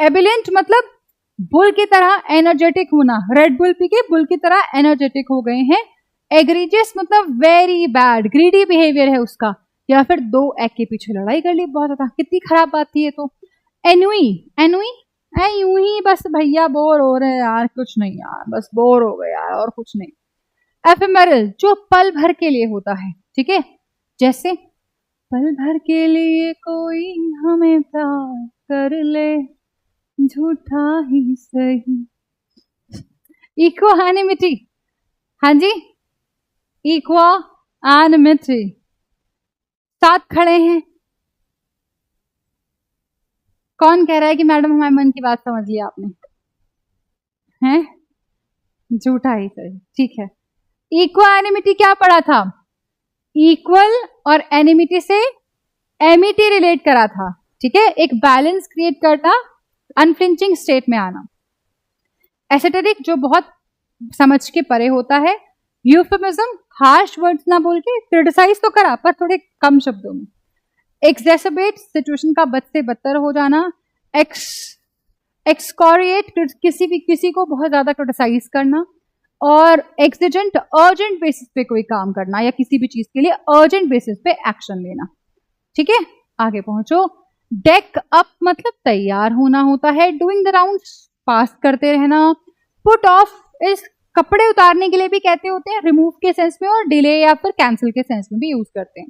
एबिलेंट मतलब बुल की तरह एनर्जेटिक होना, रेड बुल पी के बुल की तरह एनर्जेटिक हो गए हैं। एग्रीजियस मतलब वेरी बैड, ग्रीडी बिहेवियर है उसका, या फिर 2 एग के पीछे लड़ाई कर ली, बहुत ज्यादा, कितनी खराब बात थी ये तो। एनुई, एनुई यूं ही बस भैया बोर हो रहे यार, कुछ नहीं यार, बस बोर हो गए यार, और कुछ नहीं। एफेमेरल जो पल भर के लिए होता है, ठीक है, जैसे पल भर के लिए कोई हमें प्यार कर ले, झूठा ही सही। इक्वानिमिटी, हाँ जी, इक्वानिमिटी, साथ खड़े हैं। कौन कह रहा है कि मैडम हमारे मन की बात समझ लिया आपने? हैं? झूठा ही सही, ठीक है। इक्वानिमिटी क्या पढ़ा था? इक्वल और एनिमिटी से एमिटी रिलेट करा था, ठीक है, एक बैलेंस क्रिएट करना, अनफ्लिंचिंग स्टेट में आना। एसेटेरिक जो बहुत समझ के परे होता है। यूफेमिज्म हार्श वर्ड्स ना बोल के क्रिटिसाइज तो करा पर थोड़े कम शब्दों में। एक्सेसरबेट सिचुएशन का बद से बदतर हो जाना। एक्सकोरिएट किसी को बहुत ज्यादा क्रिटिसाइज करना। और एक्सिजेंट अर्जेंट बेसिस पे कोई काम करना या किसी भी चीज के लिए अर्जेंट बेसिस पे एक्शन लेना, ठीक है। आगे पहुंचो। डेक अप मतलब तैयार होना होता है। डूइंग द राउंड्स पास करते रहना। पुट ऑफ इस कपड़े उतारने के लिए भी कहते होते हैं, रिमूव के सेंस में, और डिले या फिर कैंसिल के सेंस में भी यूज करते हैं।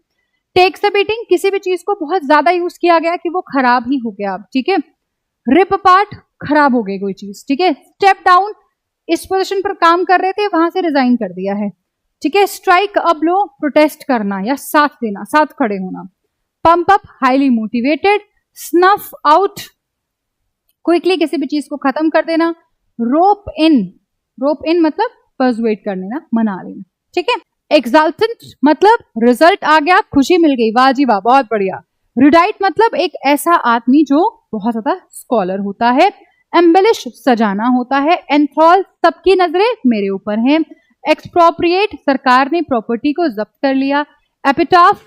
टेक्स अ बीटिंग किसी भी चीज को बहुत ज्यादा यूज किया गया कि वो खराब ही हो गया अब, ठीक है। रिप अपार्ट खराब हो गई कोई चीज, ठीक है। स्टेप डाउन इस पोजीशन पर काम कर रहे थे, वहां से रिजाइन कर दिया है, ठीक है। स्ट्राइक अ ब्लो प्रोटेस्ट करना या साथ देना, साथ खड़े होना। Pump up highly motivated. Snuff out quickly किसी भी चीज को खत्म कर देना। रोप इन मतलब पर्सुएट कर लेना, मना लेना, ठीक है। एक्साल्टेंट मतलब रिजल्ट आ गया, खुशी मिल गई, वाह जी वाह, बहुत बढ़िया। रिडाइट मतलब एक ऐसा आदमी जो बहुत ज्यादा स्कॉलर होता है। एम्बेलिश सजाना होता है। एंथ्रॉल सबकी नजरें मेरे ऊपर हैं। एक्सप्रोप्रिएट सरकार ने प्रॉपर्टी को जब्त कर लिया। एपिटाफ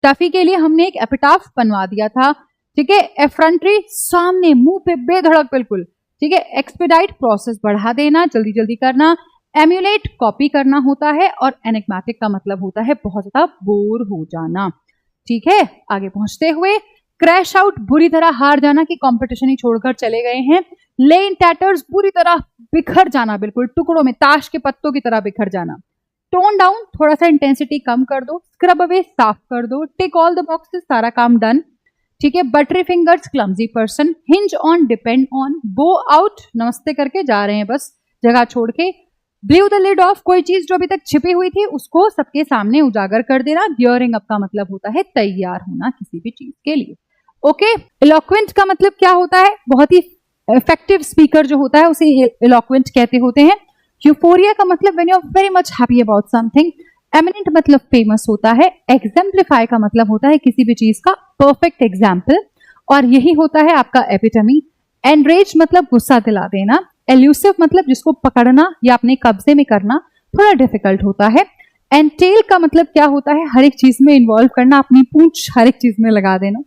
टफी के लिए हमने एक एपिटाफ बनवा दिया था, ठीक है। एफ्रंट्री सामने मुंह पे बेधड़क बिल्कुल, ठीक है। एक्सपेडाइट प्रोसेस बढ़ा देना, जल्दी जल्दी करना। एम्यूलेट कॉपी करना होता है। और एनिग्मेटिक का मतलब होता है बहुत ज्यादा बोर हो जाना, ठीक है। आगे पहुंचते हुए क्रैश आउट बुरी तरह हार जाना कि कंपटीशन ही छोड़कर चले गए हैं। ले इन टैटर्स बुरी तरह बिखर जाना, बिल्कुल टुकड़ों में, ताश के पत्तों की तरह बिखर जाना। टोन डाउन थोड़ा सा इंटेंसिटी कम कर दो। स्क्रब अवे साफ कर दो। टिक ऑल द बॉक्सेस सारा काम डन, ठीक है। Buttery fingers clumsy person. Hinge on depend on. Bow out नमस्ते करके जा रहे हैं बस जगह छोड़ के। ब्लू द लिड ऑफ कोई चीज जो अभी तक छिपी हुई थी उसको सबके सामने उजागर कर देना। गियरिंग अप का मतलब होता है तैयार होना किसी भी चीज के लिए, ओके। इलोक्वेंट का मतलब क्या होता है? बहुत ही इफेक्टिव स्पीकर जो होता है उसे इलोक्वेंट कहते होते हैं। यूफोरिया का मतलब when you are very much happy about something. Eminent मतलब फेमस होता है। एग्जाम्प्लीफाई का मतलब होता है किसी भी चीज का परफेक्ट एग्जाम्पल, और यही होता है आपका एपिटमी। एनरेज मतलब गुस्सा दिला देना। एल्यूसिव मतलब जिसको पकड़ना या अपने कब्जे में करना थोड़ा डिफिकल्ट होता है। एंटेल का मतलब क्या होता है? हर एक चीज में इन्वॉल्व करना, अपनी पूंछ हर एक चीज में लगा देना।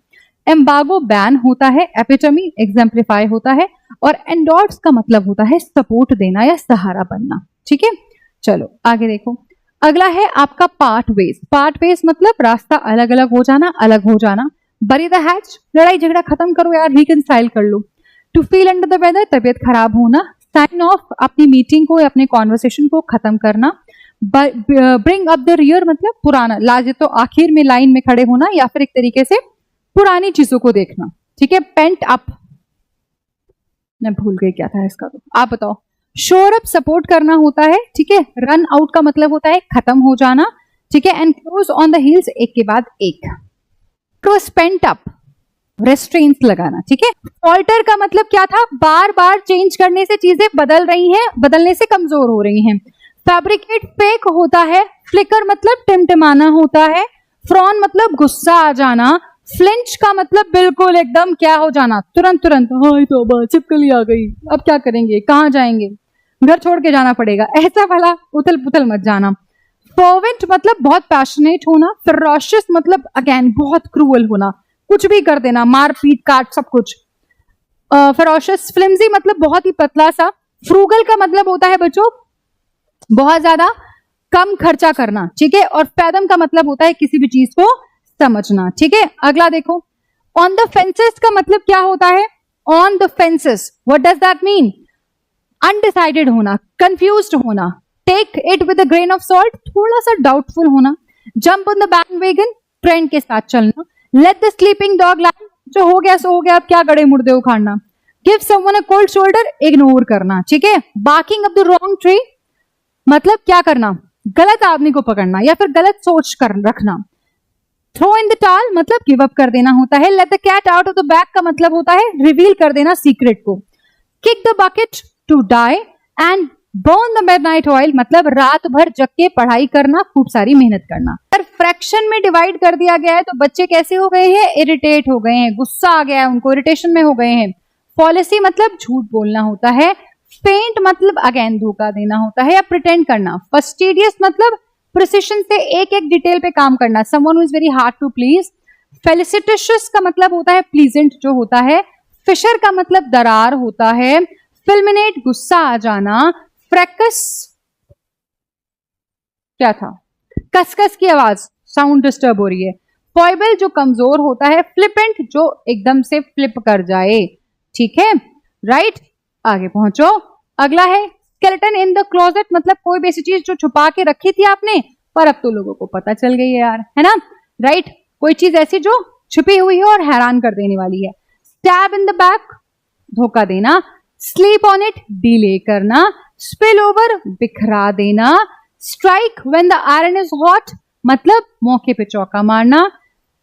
एम्बागो बैन होता है। एपिटमी एग्जाम्प्लीफाई होता है। और एंडोर्स का मतलब होता है सपोर्ट देना या सहारा बनना, ठीक है। चलो आगे देखो, अगला है आपका पार्ट वेज। पार्ट वेज मतलब रास्ता अलग अलग हो जाना, अलग हो जाना। बरी द हैच लड़ाई झगड़ा खत्म करो यार, रिकंसाइल कर लो। To feel under the weather तबियत खराब होना। साइन ऑफ अपनी मीटिंग को या अपने कॉन्वर्सेशन को खत्म करना। ब्रिंग अप द रियर मतलब पुराना, लाजे तो आखिर में लाइन में खड़े होना या फिर एक तरीके से पुरानी चीजों को देखना, ठीक है। पेंट अप, मैं भूल गई क्या था इसका, तो आप बताओ। शोर अप सपोर्ट करना होता है, ठीक है। रन आउट का मतलब होता है खत्म हो जाना, ठीक है। And close on the heels एक के बाद एक। तो स्पेंट अप रेस्ट्रेंस लगाना, ठीक है। फॉल्टर का मतलब क्या था? बार बार चेंज करने से चीजें बदल रही हैं, बदलने से कमजोर हो रही हैं। फैब्रिकेट फेक होता है। फ्लिकर मतलब टिमटिमाना होता है। फ्रॉन मतलब गुस्सा आ जाना। फ्लिंच का मतलब बिल्कुल एकदम क्या हो जाना, तुरंत तुरंत, हाय तौबा छिपकली आ गई, अब क्या करेंगे, कहाँ जाएंगे, घर छोड़ के जाना पड़ेगा, ऐसा वाला उथल पुथल मत जाना। फर्वेंट मतलब बहुत पैशनेट होना। फेरोशियस मतलब अगेन बहुत क्रूअल होना, कुछ भी कर देना, मार पीट काट सब कुछ। फेरोशियस, फ्लिम्जी मतलब बहुत ही पतला सा। फ्रूगल का मतलब होता है बच्चों बहुत ज्यादा कम खर्चा करना, ठीक है। और फैदम का मतलब होता है किसी भी चीज को समझना, ठीक है। अगला देखो, ऑन द फेंसेस का मतलब क्या होता है? On the fences, what does that mean? Undecided होना, कंफ्यूज्ड होना, take it with a grain of salt, थोड़ा सा डाउटफुल होना, jump on the bandwagon, trend के साथ चलना, let the sleeping dog lie, जो हो गया सो हो गया, अब क्या गड़े मुर्दे उखाड़ना, give someone a cold shoulder, ignore करना, ठीक है। Barking up the wrong tree मतलब क्या करना? गलत आदमी को पकड़ना या फिर गलत सोच कर रखना। थ्रो इन द टाल मतलब गिव अप कर देना होता है। Let the cat out of the bag का मतलब होता है रिवील कर देना सीक्रेट को। Kick the bucket to die and burn the midnight oil मतलब रात भर जग के पढ़ाई करना, खूब सारी मेहनत करना। अगर फ्रैक्शन में डिवाइड कर दिया गया है तो बच्चे कैसे हो गए हैं? इरिटेट हो गए हैं, गुस्सा आ गया है उनको, इरिटेशन में हो गए हैं। पॉलिसी मतलब झूठ बोलना होता है। फेंट मतलब अगेन धोखा देना होता है या प्रिटेंड करना। फस्टिडियस मतलब प्रिसिशन से एक एक डिटेल पे काम करना, someone who is very hard to please. Felicitous का मतलब होता है प्लीजेंट जो होता है। फिशर का मतलब दरार होता है। फिल्मिनेट गुस्सा आ जाना। फ्रैकस क्या था? कसकस की आवाज, साउंड डिस्टर्ब हो रही है। फॉइबल जो कमजोर होता है। फ्लिपेंट जो एकदम से फ्लिप कर जाए, ठीक है, राइट। आगे पहुंचो, अगला है स्केलेटन इन द क्लोजेट मतलब कोई भी ऐसी चीज जो छुपा के रखी थी आपने पर अब तो लोगों को पता चल गई है यार, है ना, राइट। कोई चीज ऐसी जो छुपी हुई है और हैरान कर देने वाली है। स्टैब इन द बैक धोखा देना। स्लीप ऑन इट डिले करना। स्पिल ओवर बिखरा देना। Strike when the iron is hot मतलब मौके पे चौका मारना।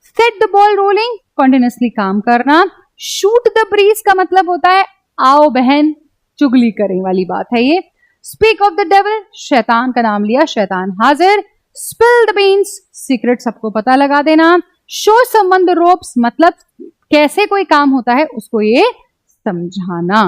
Set the ball rolling continuously काम करना। शूट द ब्रीज का मतलब होता है आओ बहन चुगली करने वाली बात है ये। स्पीक ऑफ द डेविल शैतान का नाम लिया, शैतान हाजिर। स्पिल द बीन्स सीक्रेट सबको पता लगा देना। शो समवन द रोप्स मतलब कैसे कोई काम होता है उसको ये समझाना।